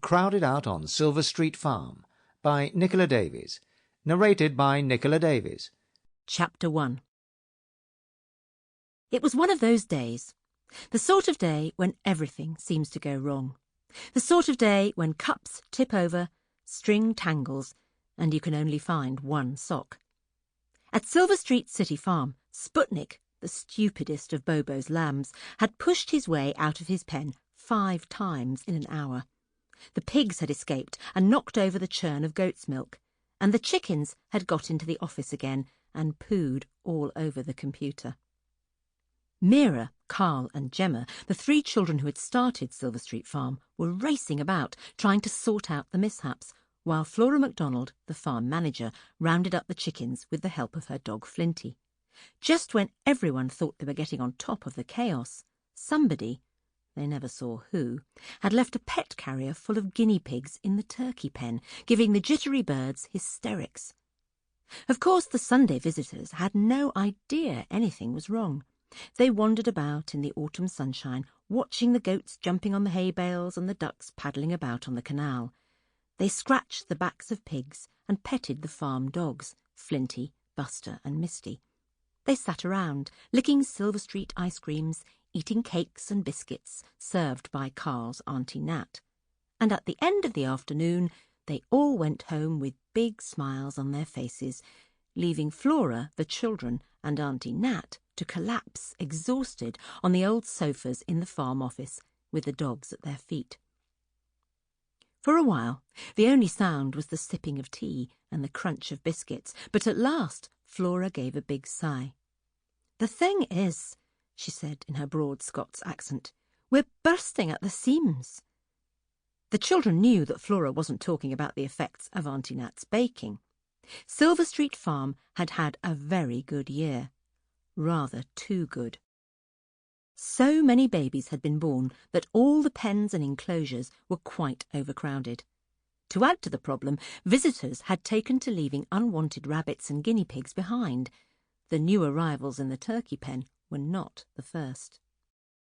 crowded out on Silver Street Farm by Nicola Davies. Narrated by Nicola Davies. Chapter 1. It was one of those days. The sort of day when everything seems to go wrong. The sort of day when cups tip over, string tangles, and you can only find one sock. At Silver Street City Farm, Sputnik, the stupidest of Bobo's lambs, had pushed his way out of his pen 5 times in an hour. The pigs had escaped and knocked over the churn of goat's milk, and the chickens had got into the office again and pooed all over the computer. Meera, Karl and Gemma, the 3 children who had started Silver Street Farm, were racing about, trying to sort out the mishaps, while Flora MacDonald, the farm manager, rounded up the chickens with the help of her dog Flinty. Just when everyone thought they were getting on top of the chaos, somebody, they never saw who, had left a pet carrier full of guinea pigs in the turkey pen, giving the jittery birds hysterics. Of course, the Sunday visitors had no idea anything was wrong. They wandered about in the autumn sunshine, watching the goats jumping on the hay bales and the ducks paddling about on the canal. They scratched the backs of pigs and petted the farm dogs, Flinty, Buster and Misty. They sat around, licking Silver Street ice creams, eating cakes and biscuits served by Karl's Auntie Nat. And at the end of the afternoon, they all went home with big smiles on their faces, leaving Flora, the children, and Auntie Nat to collapse, exhausted, on the old sofas in the farm office, with the dogs at their feet. For a while, the only sound was the sipping of tea and the crunch of biscuits, but at last Flora gave a big sigh. "The thing is," she said in her broad Scots accent, "we're bursting at the seams." The children knew that Flora wasn't talking about the effects of Auntie Nat's baking. Silver Street Farm had had a very good year. Rather too good. So many babies had been born that all the pens and enclosures were quite overcrowded. To add to the problem, visitors had taken to leaving unwanted rabbits and guinea pigs behind. The new arrivals in the turkey pen were not the first.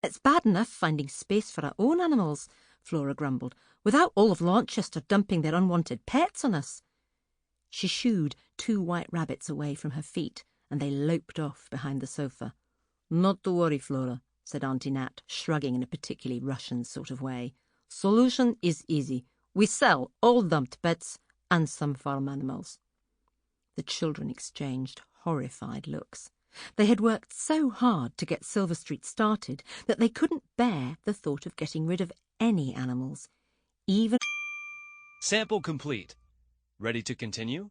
"It's bad enough finding space for our own animals," Flora grumbled, "without all of Launceston dumping their unwanted pets on us." She shooed 2 white rabbits away from her feet, and they loped off behind the sofa. "Not to worry, Flora," said Auntie Nat, shrugging in a particularly Russian sort of way. "Solution is easy. We sell all dumped pets and some farm animals." The children exchanged horrified looks. They had worked so hard to get Silver Street started that they couldn't bear the thought of getting rid of any animals, even... Sample complete. Ready to continue?